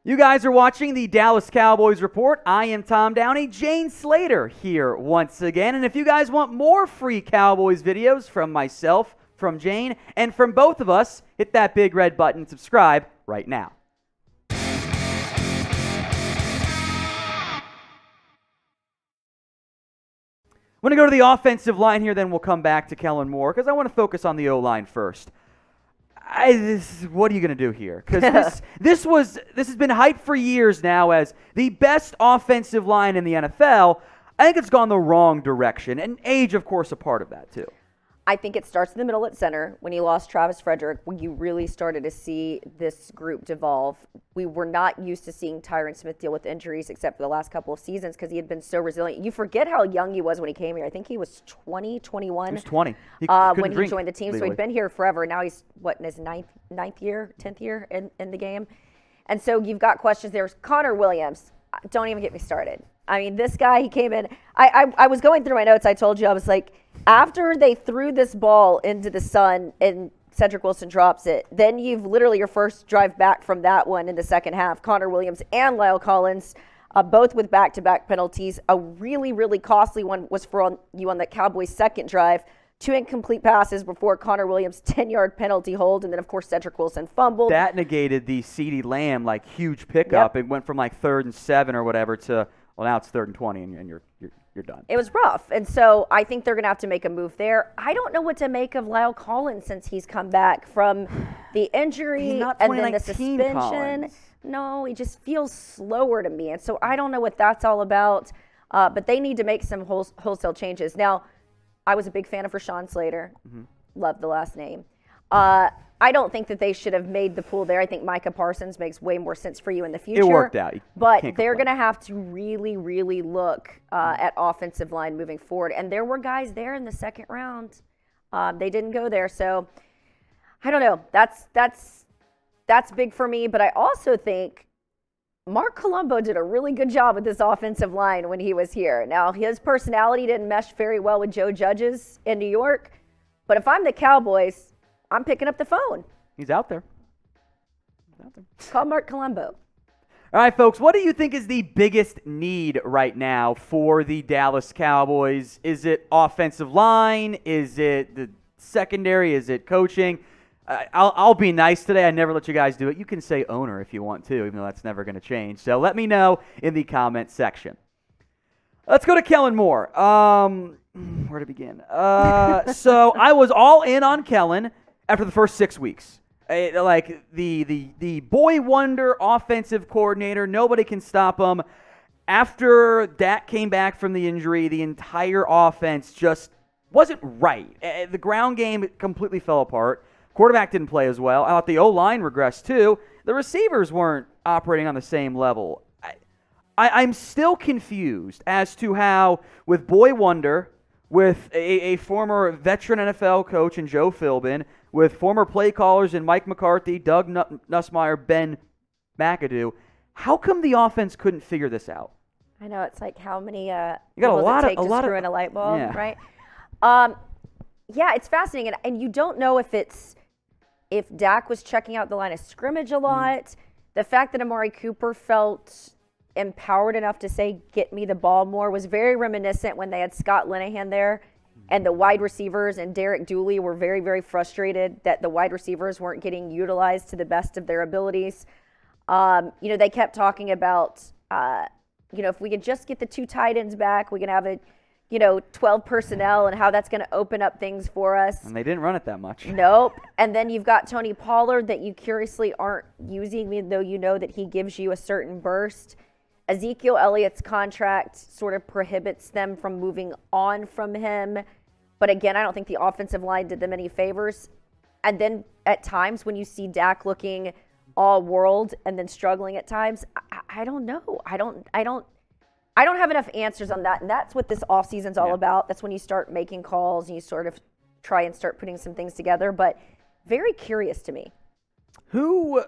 You guys are watching the Dallas Cowboys Report. I am Tom Downey. Jane Slater here once again. And if you guys want more free Cowboys videos from myself, from Jane, and from both of us, hit that big red button and subscribe right now. I'm going to go to the offensive line here, then we'll come back to Kellen Moore because I want to focus on the O-line first. What are you going to do here? Because this has been hyped for years now as the best offensive line in the NFL. I think it's gone the wrong direction, and age, of course, a part of that too. I think it starts in the middle at center. When you lost Travis Frederick, when you really started to see this group devolve. We were not used to seeing Tyron Smith deal with injuries except for the last couple of seasons because he had been so resilient. You forget how young he was when he came here. I think he was 20, 21. He was 20. When he joined the team. Legally. So he'd been here forever. Now he's, in his ninth year, 10th year in the game. And so you've got questions. There's Connor Williams. Don't even get me started. I mean, this guy, he came in. I was going through my notes. I told you, I was like, after they threw this ball into the sun and Cedric Wilson drops it, then you've literally your first drive back from that one in the second half. Connor Williams and Lyle Collins, both with back-to-back penalties. A really, really costly one was for you on the Cowboys' second drive. 2 incomplete passes before Connor Williams' 10-yard penalty hold, and then, of course, Cedric Wilson fumbled. That negated the CeeDee Lamb, huge pickup. Yep. It went from 3rd and 7 or whatever to, well, now it's 3rd and 20, and you're done. It was rough, and so I think they're going to have to make a move there. I don't know what to make of Lyle Collins since he's come back from the injury and then the suspension. Collins. No, he just feels slower to me, and so I don't know what that's all about, but they need to make some wholesale changes. Now, I was a big fan of Rashawn Slater. Mm-hmm. Love the last name. I don't think that they should have made the pool there. I think Micah Parsons makes way more sense for you in the future. It worked out. But they're going to have to really, really look at offensive line moving forward. And there were guys there in the second round. They didn't go there. So I don't know. That's big for me. But I also think Mark Colombo did a really good job with this offensive line when he was here. Now, his personality didn't mesh very well with Joe Judge's in New York. But if I'm the Cowboys, I'm picking up the phone. He's out there. Call Mark Colombo. All right, folks, what do you think is the biggest need right now for the Dallas Cowboys? Is it offensive line? Is it the secondary? Is it coaching? I'll be nice today. I never let you guys do it. You can say owner if you want to, even though that's never going to change. So let me know in the comment section. Let's go to Kellen Moore. Where to begin? So I was all in on Kellen after the first 6 weeks. The boy wonder offensive coordinator, nobody can stop him. After Dak came back from the injury, the entire offense just wasn't right. The ground game completely fell apart. Quarterback didn't play as well. I thought the O-line regressed too. The receivers weren't operating on the same level. I'm still confused as to how, with boy wonder, with a former veteran NFL coach in Joe Philbin, with former play callers in Mike McCarthy, Doug Nussmeier, Ben McAdoo, how come the offense couldn't figure this out? I know, it's like how many you got a lot to screw in a light bulb, yeah. Right? Yeah, it's fascinating, and you don't know if Dak was checking out the line of scrimmage a lot. The fact that Amari Cooper felt empowered enough to say, get me the ball more, was very reminiscent when they had Scott Linehan there, and the wide receivers and Derek Dooley were very, very frustrated that the wide receivers weren't getting utilized to the best of their abilities. They kept talking about, if we could just get the 2 tight ends back, we can have 12 personnel and how that's going to open up things for us. And they didn't run it that much. Nope. And then you've got Tony Pollard that you curiously aren't using, even though you know that he gives you a certain burst. Ezekiel Elliott's contract sort of prohibits them from moving on from him. But again, I don't think the offensive line did them any favors. And then at times when you see Dak looking all world and then struggling at times, I don't know. I don't have enough answers on that. And that's what this offseason's all about. That's when you start making calls and you sort of try and start putting some things together. But very curious to me. Who,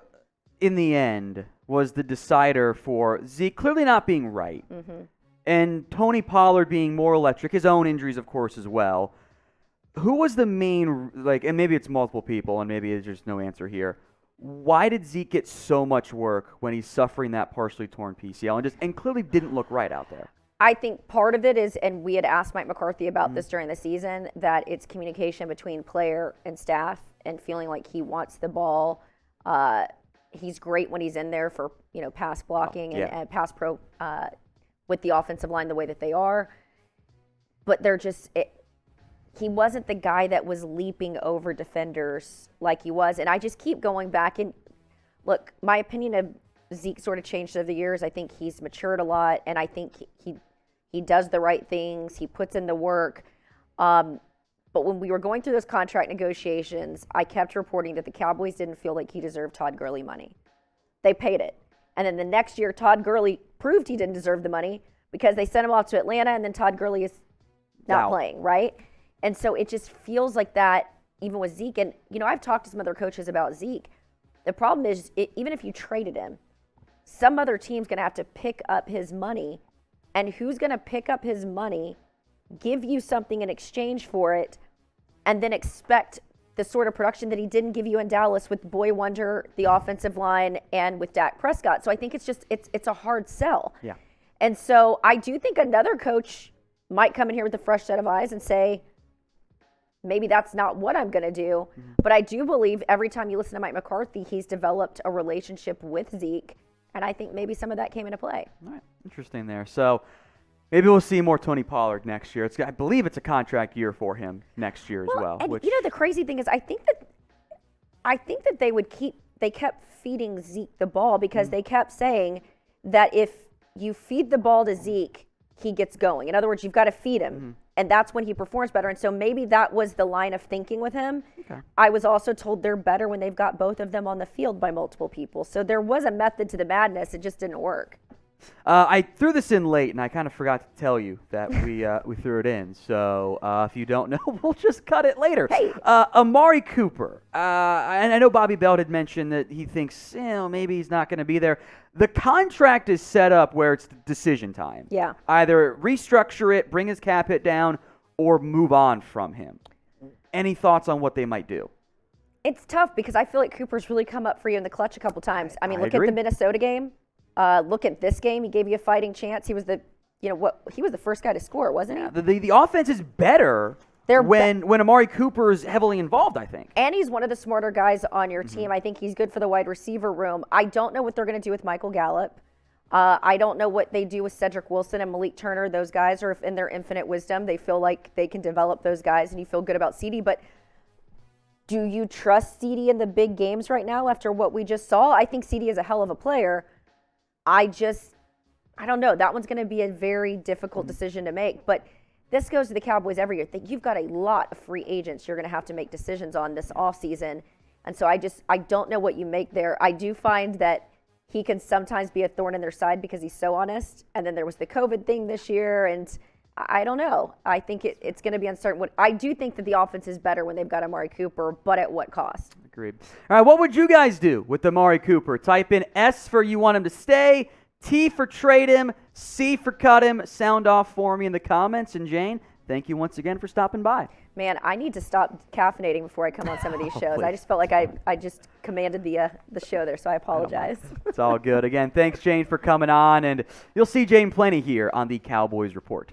in the end, was the decider for Zeke clearly not being right, and Tony Pollard being more electric, his own injuries, of course, as well? Who was the main, and maybe it's multiple people, and maybe there's just no answer here. why did Zeke get so much work when he's suffering that partially torn PCL and clearly didn't look right out there? I think part of it is, and we had asked Mike McCarthy about this during the season, that it's communication between player and staff and feeling like he wants the ball. He's great when he's in there for pass blocking and pass pro with the offensive line the way that they are. But they're just he wasn't the guy that was leaping over defenders like he was. And I just keep going back and look, my opinion of Zeke sort of changed over the years. I think he's matured a lot, and I think he does the right things. He puts in the work. But when we were going through those contract negotiations, I kept reporting that the Cowboys didn't feel like he deserved Todd Gurley money. They paid it. And then the next year, Todd Gurley proved he didn't deserve the money because they sent him off to Atlanta, and then Todd Gurley is not playing, right? And so it just feels like that even with Zeke. And, I've talked to some other coaches about Zeke. The problem is, even if you traded him, some other team's going to have to pick up his money. And who's going to pick up his money, give you something in exchange for it, and then expect the sort of production that he didn't give you in Dallas with Boy Wonder, the offensive line, and with Dak Prescott. So I think it's a hard sell. Yeah. And so I do think another coach might come in here with a fresh set of eyes and say, maybe that's not what I'm going to do. Mm-hmm. But I do believe every time you listen to Mike McCarthy, he's developed a relationship with Zeke. And I think maybe some of that came into play. All right. Interesting there. So maybe we'll see more Tony Pollard next year. I believe it's a contract year for him next year as well. And the crazy thing is I think that they kept feeding Zeke the ball because they kept saying that if you feed the ball to Zeke, he gets going. In other words, you've got to feed him. Mm-hmm. And that's when he performs better. And so maybe that was the line of thinking with him. Okay. I was also told they're better when they've got both of them on the field by multiple people. So there was a method to the madness. It just didn't work. I threw this in late, and I kind of forgot to tell you that we threw it in. So if you don't know, we'll just cut it later. Hey. Amari Cooper. And I know Bobby Belt had mentioned that he thinks maybe he's not going to be there. The contract is set up where it's decision time. Yeah. Either restructure it, bring his cap hit down, or move on from him. Any thoughts on what they might do? It's tough because I feel like Cooper's really come up for you in the clutch a couple times. I mean, look agree. at the Minnesota game. Look at this game. He gave you a fighting chance. He was he was the first guy to score, wasn't he? The offense is better when Amari Cooper is heavily involved, I think. And he's one of the smarter guys on your team. I think he's good for the wide receiver room. I don't know what they're going to do with Michael Gallup. I don't know what they do with Cedric Wilson and Malik Turner. Those guys are, if in their infinite wisdom, they feel like they can develop those guys, and you feel good about CD. But do you trust CD in the big games right now after what we just saw? I think CD is a hell of a player. I don't know. That one's going to be a very difficult decision to make. But this goes to the Cowboys every year. You've got a lot of free agents you're going to have to make decisions on this offseason. And so I don't know what you make there. I do find that he can sometimes be a thorn in their side because he's so honest. And then there was the COVID thing this year. And I don't know. I think it's going to be uncertain. I do think that the offense is better when they've got Amari Cooper, but at what cost? Agreed. All right, what would you guys do with Amari Cooper? Type in S for you want him to stay, T for trade him, C for cut him. Sound off for me in the comments. And Jane, thank you once again for stopping by. Man, I need to stop caffeinating before I come on some of these shows. I just felt like I just commanded the show there, so I apologize. It's all good. Again, thanks, Jane, for coming on. And you'll see Jane plenty here on the Cowboys Report.